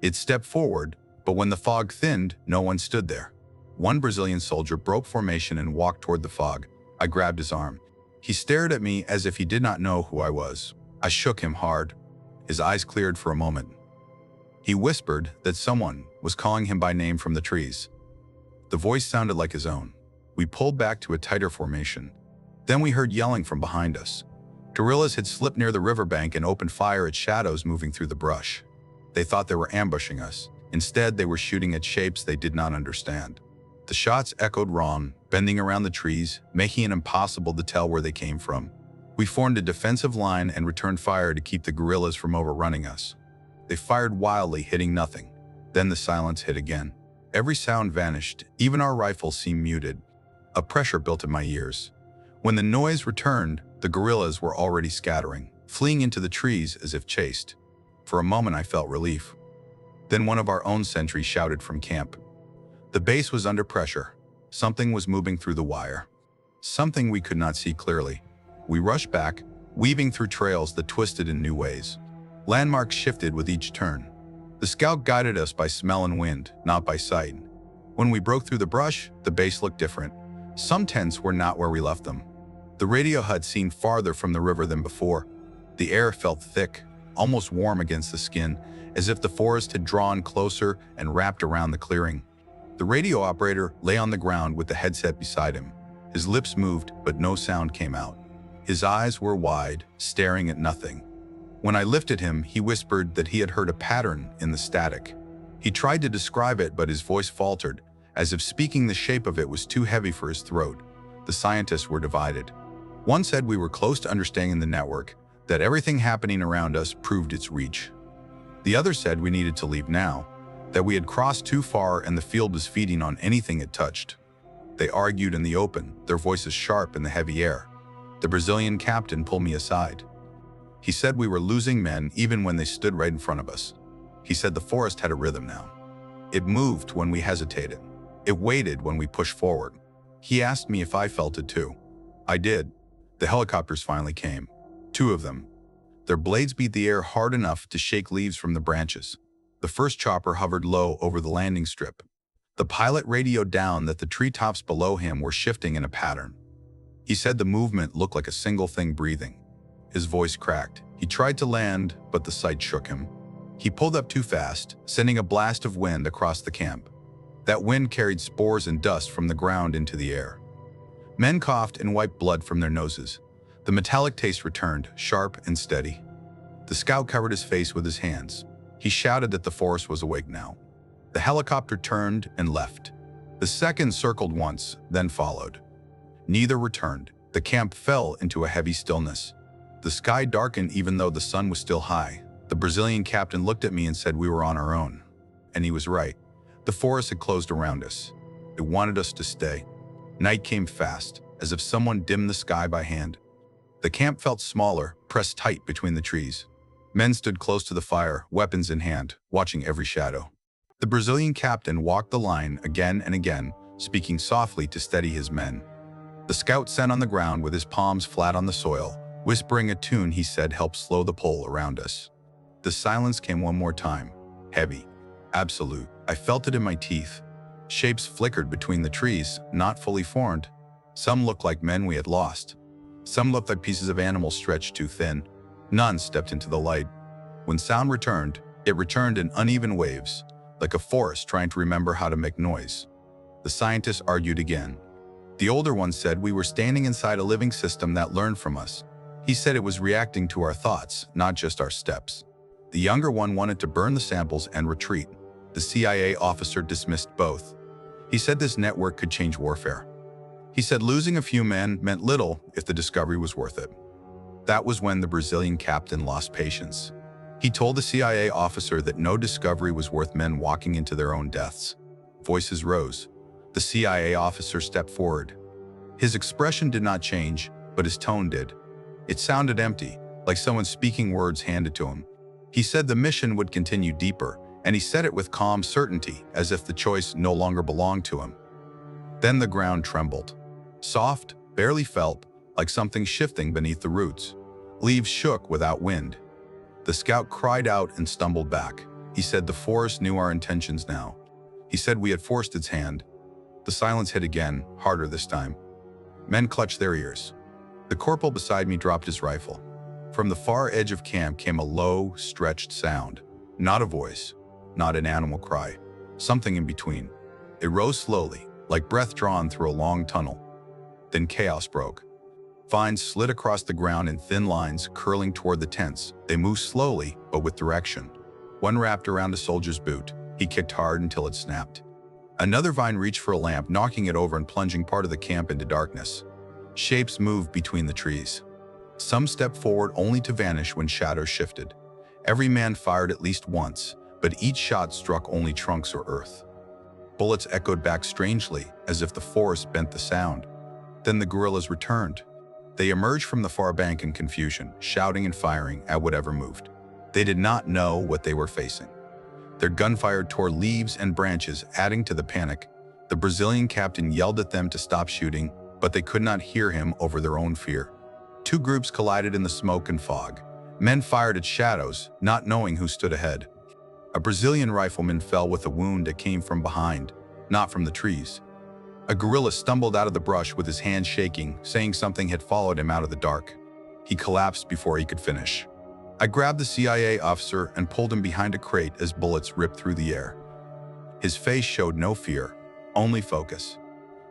It stepped forward, but when the fog thinned, no one stood there. One Brazilian soldier broke formation and walked toward the fog. I grabbed his arm. He stared at me as if he did not know who I was. I shook him hard. His eyes cleared for a moment. He whispered that someone was calling him by name from the trees. The voice sounded like his own. We pulled back to a tighter formation. Then we heard yelling from behind us. Guerrillas had slipped near the riverbank and opened fire at shadows moving through the brush. They thought they were ambushing us. Instead, they were shooting at shapes they did not understand. The shots echoed wrong, bending around the trees, making it impossible to tell where they came from. We formed a defensive line and returned fire to keep the guerrillas from overrunning us. They fired wildly, hitting nothing. Then the silence hit again. Every sound vanished, even our rifles seemed muted. A pressure built in my ears. When the noise returned, the guerrillas were already scattering, fleeing into the trees as if chased. For a moment I felt relief. Then one of our own sentries shouted from camp. The base was under pressure. Something was moving through the wire. Something we could not see clearly. We rushed back, weaving through trails that twisted in new ways. Landmarks shifted with each turn. The scout guided us by smell and wind, not by sight. When we broke through the brush, the base looked different. Some tents were not where we left them. The radio hut seemed farther from the river than before. The air felt thick, almost warm against the skin, as if the forest had drawn closer and wrapped around the clearing. The radio operator lay on the ground with the headset beside him. His lips moved, but no sound came out. His eyes were wide, staring at nothing. When I lifted him, he whispered that he had heard a pattern in the static. He tried to describe it, but his voice faltered, as if speaking the shape of it was too heavy for his throat. The scientists were divided. One said we were close to understanding the network, that everything happening around us proved its reach. The other said we needed to leave now, that we had crossed too far and the field was feeding on anything it touched. They argued in the open, their voices sharp in the heavy air. The Brazilian captain pulled me aside. He said we were losing men even when they stood right in front of us. He said the forest had a rhythm now. It moved when we hesitated. It waited when we pushed forward. He asked me if I felt it too. I did. The helicopters finally came. 2 of them. Their blades beat the air hard enough to shake leaves from the branches. The first chopper hovered low over the landing strip. The pilot radioed down that the treetops below him were shifting in a pattern. He said the movement looked like a single thing breathing. His voice cracked. He tried to land, but the sight shook him. He pulled up too fast, sending a blast of wind across the camp. That wind carried spores and dust from the ground into the air. Men coughed and wiped blood from their noses. The metallic taste returned, sharp and steady. The scout covered his face with his hands. He shouted that the forest was awake now. The helicopter turned and left. The second circled once, then followed. Neither returned. The camp fell into a heavy stillness. The sky darkened even though the sun was still high. The Brazilian captain looked at me and said we were on our own. And he was right. The forest had closed around us. It wanted us to stay. Night came fast, as if someone dimmed the sky by hand. The camp felt smaller, pressed tight between the trees. Men stood close to the fire, weapons in hand, watching every shadow. The Brazilian captain walked the line again and again, speaking softly to steady his men. The scout sat on the ground with his palms flat on the soil, whispering a tune he said helped slow the pull around us. The silence came one more time, heavy, absolute. I felt it in my teeth. Shapes flickered between the trees, not fully formed. Some looked like men we had lost. Some looked like pieces of animals stretched too thin. None stepped into the light. When sound returned, it returned in uneven waves, like a forest trying to remember how to make noise. The scientists argued again. The older one said we were standing inside a living system that learned from us. He said it was reacting to our thoughts, not just our steps. The younger one wanted to burn the samples and retreat. The CIA officer dismissed both. He said this network could change warfare. He said losing a few men meant little if the discovery was worth it. That was when the Brazilian captain lost patience. He told the CIA officer that no discovery was worth men walking into their own deaths. Voices rose. The CIA officer stepped forward. His expression did not change, but his tone did. It sounded empty, like someone speaking words handed to him. He said the mission would continue deeper, and he said it with calm certainty, as if the choice no longer belonged to him. Then the ground trembled. Soft, barely felt, like something shifting beneath the roots. Leaves shook without wind. The scout cried out and stumbled back. He said the forest knew our intentions now. He said we had forced its hand. The silence hit again, harder this time. Men clutched their ears. The corporal beside me dropped his rifle. From the far edge of camp came a low, stretched sound. Not a voice, not an animal cry. Something in between. It rose slowly, like breath drawn through a long tunnel. Then chaos broke. Vines slid across the ground in thin lines, curling toward the tents. They moved slowly, but with direction. One wrapped around a soldier's boot. He kicked hard until it snapped. Another vine reached for a lamp, knocking it over and plunging part of the camp into darkness. Shapes moved between the trees. Some stepped forward only to vanish when shadows shifted. Every man fired at least once, but each shot struck only trunks or earth. Bullets echoed back strangely, as if the forest bent the sound. Then the guerrillas returned. They emerged from the far bank in confusion, shouting and firing at whatever moved. They did not know what they were facing. Their gunfire tore leaves and branches, adding to the panic. The Brazilian captain yelled at them to stop shooting, but they could not hear him over their own fear. Two groups collided in the smoke and fog. Men fired at shadows, not knowing who stood ahead. A Brazilian rifleman fell with a wound that came from behind, not from the trees. A guerrilla stumbled out of the brush with his hands shaking, saying something had followed him out of the dark. He collapsed before he could finish. I grabbed the CIA officer and pulled him behind a crate as bullets ripped through the air. His face showed no fear, only focus.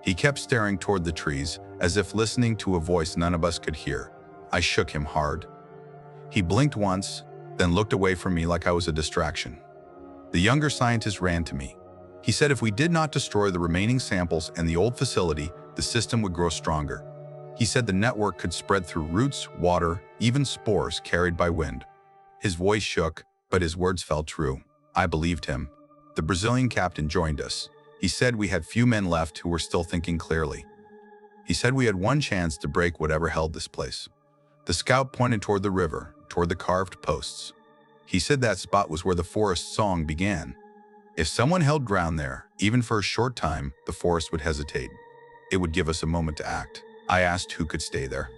He kept staring toward the trees, as if listening to a voice none of us could hear. I shook him hard. He blinked once, then looked away from me like I was a distraction. The younger scientist ran to me. He said if we did not destroy the remaining samples and the old facility, the system would grow stronger. He said the network could spread through roots, water, even spores carried by wind. His voice shook, but his words felt true. I believed him. The Brazilian captain joined us. He said we had few men left who were still thinking clearly. He said we had one chance to break whatever held this place. The scout pointed toward the river, toward the carved posts. He said that spot was where the forest song began. If someone held ground there, even for a short time, the forest would hesitate. It would give us a moment to act. I asked who could stay there.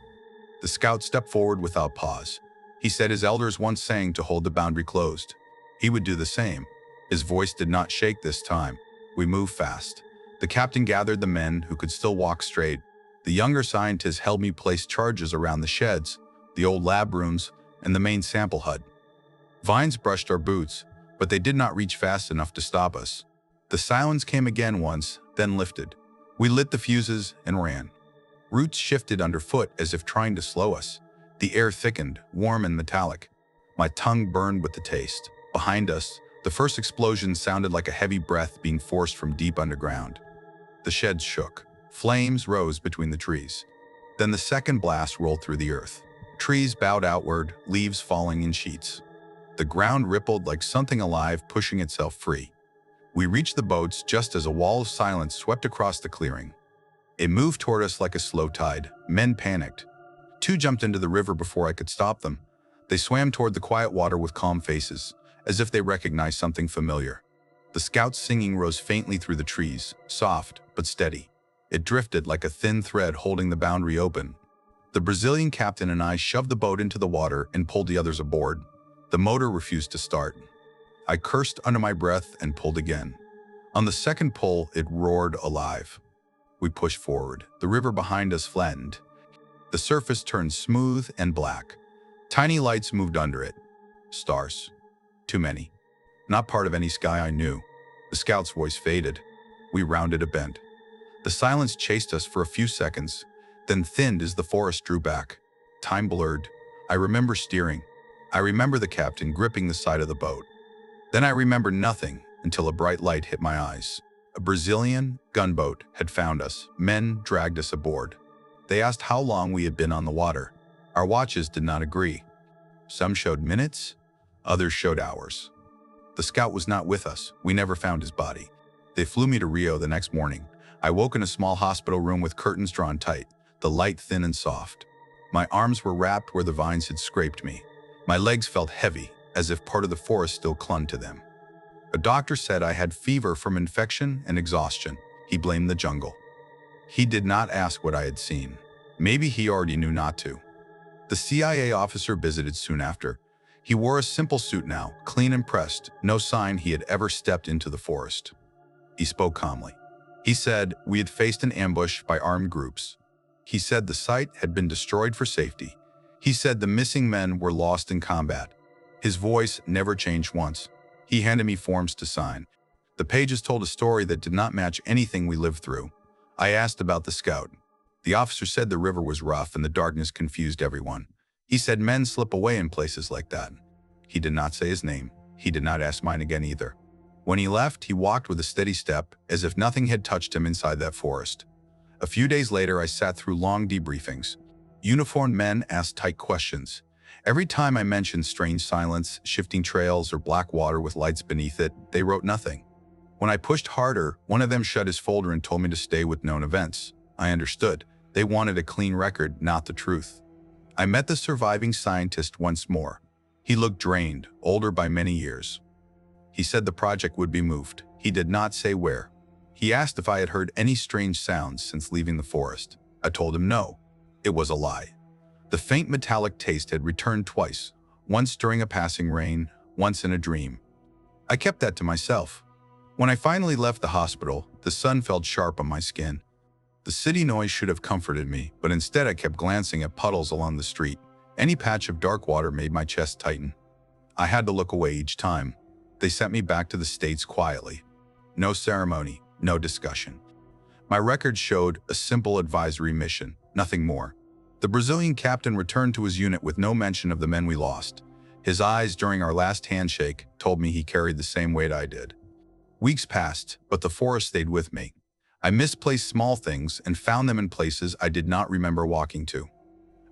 The scout stepped forward without pause. He said his elders once sang to hold the boundary closed. He would do the same. His voice did not shake this time. We moved fast. The captain gathered the men who could still walk straight. The younger scientists helped me place charges around the sheds, the old lab rooms, and the main sample hut. Vines brushed our boots, but they did not reach fast enough to stop us. The silence came again once, then lifted. We lit the fuses and ran. Roots shifted underfoot as if trying to slow us. The air thickened, warm and metallic. My tongue burned with the taste. Behind us, the first explosion sounded like a heavy breath being forced from deep underground. The sheds shook. Flames rose between the trees. Then the second blast rolled through the earth. Trees bowed outward, leaves falling in sheets. The ground rippled like something alive pushing itself free. We reached the boats just as a wall of silence swept across the clearing. It moved toward us like a slow tide. Men panicked. Two jumped into the river before I could stop them. They swam toward the quiet water with calm faces, as if they recognized something familiar. The scout's singing rose faintly through the trees, soft but steady. It drifted like a thin thread holding the boundary open. The Brazilian captain and I shoved the boat into the water and pulled the others aboard. The motor refused to start. I cursed under my breath and pulled again. On the second pull, it roared alive. We pushed forward. The river behind us flattened. The surface turned smooth and black. Tiny lights moved under it. Stars. Too many. Not part of any sky I knew. The scout's voice faded. We rounded a bend. The silence chased us for a few seconds, then thinned as the forest drew back. Time blurred. I remember steering. I remember the captain gripping the side of the boat. Then I remember nothing until a bright light hit my eyes. A Brazilian gunboat had found us. Men dragged us aboard. They asked how long we had been on the water. Our watches did not agree. Some showed minutes, others showed hours. The scout was not with us. We never found his body. They flew me to Rio the next morning. I woke in a small hospital room with curtains drawn tight, the light thin and soft. My arms were wrapped where the vines had scraped me. My legs felt heavy, as if part of the forest still clung to them. A doctor said I had fever from infection and exhaustion. He blamed the jungle. He did not ask what I had seen. Maybe he already knew not to. The CIA officer visited soon after. He wore a simple suit now, clean and pressed, no sign he had ever stepped into the forest. He spoke calmly. He said we had faced an ambush by armed groups. He said the site had been destroyed for safety. He said the missing men were lost in combat. His voice never changed once. He handed me forms to sign. The pages told a story that did not match anything we lived through. I asked about the scout. The officer said the river was rough and the darkness confused everyone. He said men slip away in places like that. He did not say his name. He did not ask mine again either. When he left, he walked with a steady step, as if nothing had touched him inside that forest. A few days later, I sat through long debriefings. Uniformed men asked tight questions. Every time I mentioned strange silence, shifting trails, or black water with lights beneath it, they wrote nothing. When I pushed harder, one of them shut his folder and told me to stay with known events. I understood. They wanted a clean record, not the truth. I met the surviving scientist once more. He looked drained, older by many years. He said the project would be moved. He did not say where. He asked if I had heard any strange sounds since leaving the forest. I told him no. It was a lie. The faint metallic taste had returned twice, once during a passing rain, once in a dream. I kept that to myself. When I finally left the hospital, the sun felt sharp on my skin. The city noise should have comforted me, but instead I kept glancing at puddles along the street. Any patch of dark water made my chest tighten. I had to look away each time. They sent me back to the States quietly. No ceremony, no discussion. My record showed a simple advisory mission, nothing more. The Brazilian captain returned to his unit with no mention of the men we lost. His eyes during our last handshake told me he carried the same weight I did. Weeks passed, but the forest stayed with me. I misplaced small things and found them in places I did not remember walking to.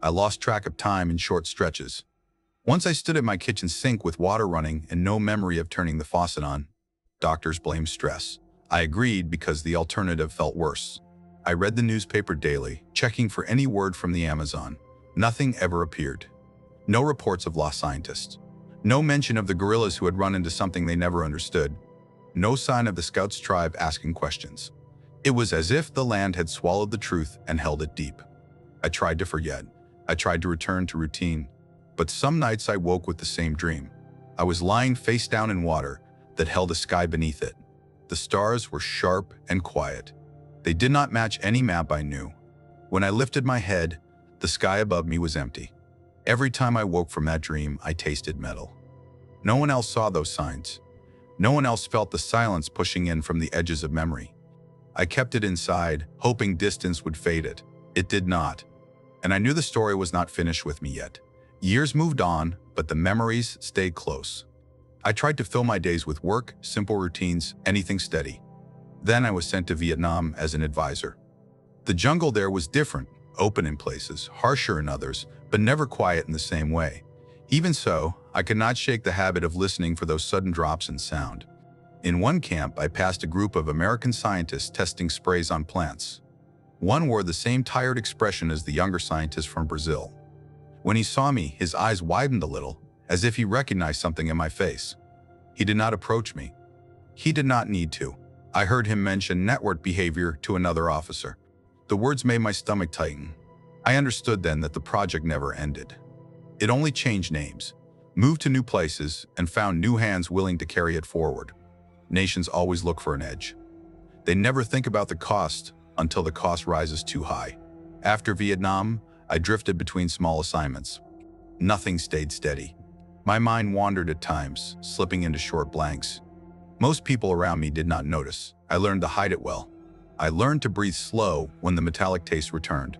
I lost track of time in short stretches. Once I stood at my kitchen sink with water running and no memory of turning the faucet on. Doctors blamed stress. I agreed because the alternative felt worse. I read the newspaper daily, checking for any word from the Amazon. Nothing ever appeared. No reports of lost scientists. No mention of the guerrillas who had run into something they never understood. No sign of the Scouts tribe asking questions. It was as if the land had swallowed the truth and held it deep. I tried to forget. I tried to return to routine. But some nights I woke with the same dream. I was lying face down in water that held a sky beneath it. The stars were sharp and quiet. They did not match any map I knew. When I lifted my head, the sky above me was empty. Every time I woke from that dream, I tasted metal. No one else saw those signs. No one else felt the silence pushing in from the edges of memory. I kept it inside, hoping distance would fade it. It did not. And I knew the story was not finished with me yet. Years moved on, but the memories stayed close. I tried to fill my days with work, simple routines, anything steady. Then I was sent to Vietnam as an advisor. The jungle there was different, open in places, harsher in others, but never quiet in the same way. Even so, I could not shake the habit of listening for those sudden drops in sound. In one camp, I passed a group of American scientists testing sprays on plants. One wore the same tired expression as the younger scientist from Brazil. When he saw me, his eyes widened a little, as if he recognized something in my face. He did not approach me. He did not need to. I heard him mention network behavior to another officer. The words made my stomach tighten. I understood then that the project never ended. It only changed names, moved to new places, and found new hands willing to carry it forward. Nations always look for an edge. They never think about the cost until the cost rises too high. After Vietnam, I drifted between small assignments. Nothing stayed steady. My mind wandered at times, slipping into short blanks. Most people around me did not notice. I learned to hide it well. I learned to breathe slow when the metallic taste returned.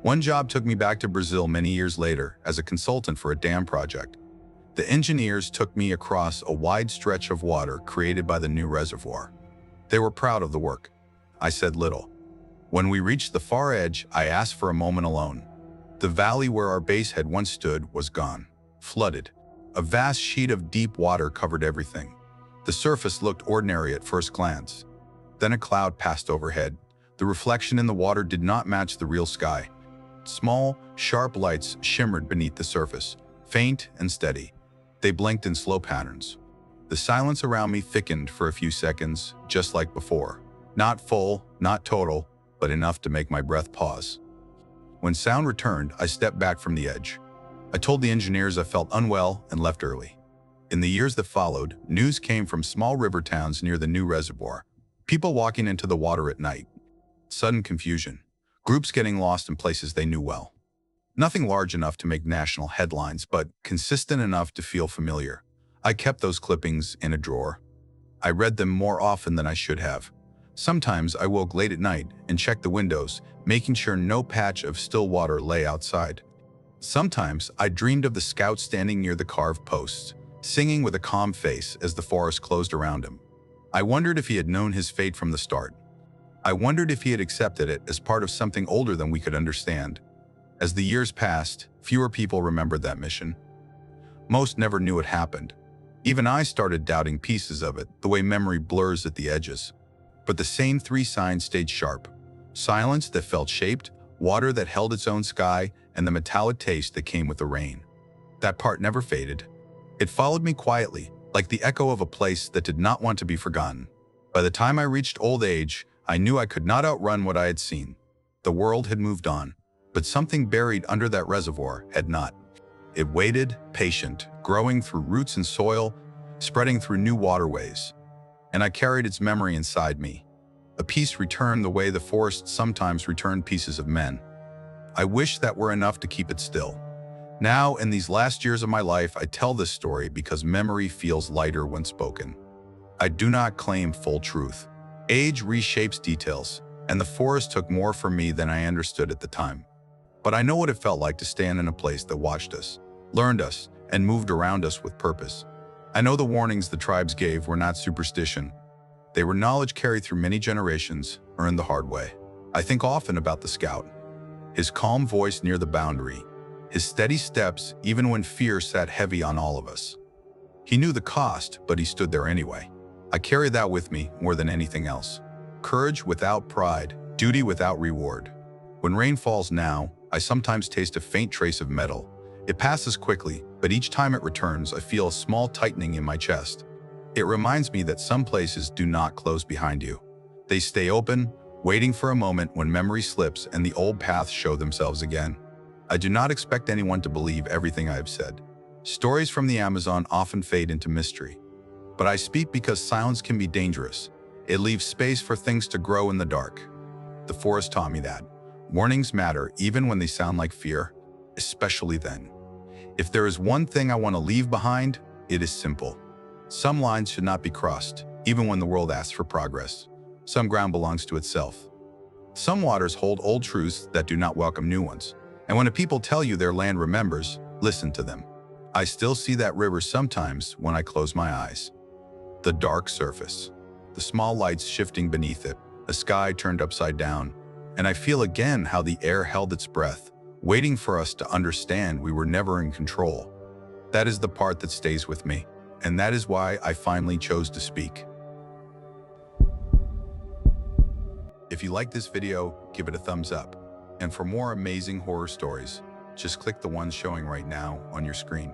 One job took me back to Brazil many years later as a consultant for a dam project. The engineers took me across a wide stretch of water created by the new reservoir. They were proud of the work. I said little. When we reached the far edge, I asked for a moment alone. The valley where our base had once stood was gone, flooded. A vast sheet of deep water covered everything. The surface looked ordinary at first glance. Then a cloud passed overhead. The reflection in the water did not match the real sky. Small, sharp lights shimmered beneath the surface, faint and steady. They blinked in slow patterns. The silence around me thickened for a few seconds, just like before. Not full, not total, but enough to make my breath pause. When sound returned, I stepped back from the edge. I told the engineers I felt unwell and left early. In the years that followed, news came from small river towns near the new reservoir. People walking into the water at night. Sudden confusion. Groups getting lost in places they knew well. Nothing large enough to make national headlines, but consistent enough to feel familiar. I kept those clippings in a drawer. I read them more often than I should have. Sometimes I woke late at night and checked the windows, making sure no patch of still water lay outside. Sometimes I dreamed of the scout standing near the carved posts, singing with a calm face as the forest closed around him. I wondered if he had known his fate from the start. I wondered if he had accepted it as part of something older than we could understand. As the years passed, fewer people remembered that mission. Most never knew it happened. Even I started doubting pieces of it, the way memory blurs at the edges. But the same three signs stayed sharp. Silence that felt shaped, water that held its own sky, and the metallic taste that came with the rain. That part never faded. It followed me quietly, like the echo of a place that did not want to be forgotten. By the time I reached old age, I knew I could not outrun what I had seen. The world had moved on, but something buried under that reservoir had not. It waited, patient, growing through roots and soil, spreading through new waterways. And I carried its memory inside me. A piece returned the way the forest sometimes returned pieces of men. I wish that were enough to keep it still. Now, in these last years of my life, I tell this story because memory feels lighter when spoken. I do not claim full truth. Age reshapes details, and the forest took more from me than I understood at the time. But I know what it felt like to stand in a place that watched us, learned us, and moved around us with purpose. I know the warnings the tribes gave were not superstition. They were knowledge carried through many generations, earned the hard way. I think often about the scout. His calm voice near the boundary. His steady steps even when fear sat heavy on all of us. He knew the cost, but he stood there anyway. I carry that with me more than anything else. Courage without pride, duty without reward. When rain falls now, I sometimes taste a faint trace of metal. It passes quickly, but each time it returns, I feel a small tightening in my chest. It reminds me that some places do not close behind you. They stay open, waiting for a moment when memory slips and the old paths show themselves again. I do not expect anyone to believe everything I have said. Stories from the Amazon often fade into mystery. But I speak because silence can be dangerous. It leaves space for things to grow in the dark. The forest taught me that. Warnings matter even when they sound like fear, especially then. If there is one thing I want to leave behind, it is simple. Some lines should not be crossed, even when the world asks for progress. Some ground belongs to itself. Some waters hold old truths that do not welcome new ones. And when a people tell you their land remembers, listen to them. I still see that river sometimes when I close my eyes. The dark surface, the small lights shifting beneath it, a sky turned upside down, and I feel again how the air held its breath, waiting for us to understand we were never in control. That is the part that stays with me, and that is why I finally chose to speak. If you like this video, give it a thumbs up. And for more amazing horror stories, just click the ones showing right now on your screen.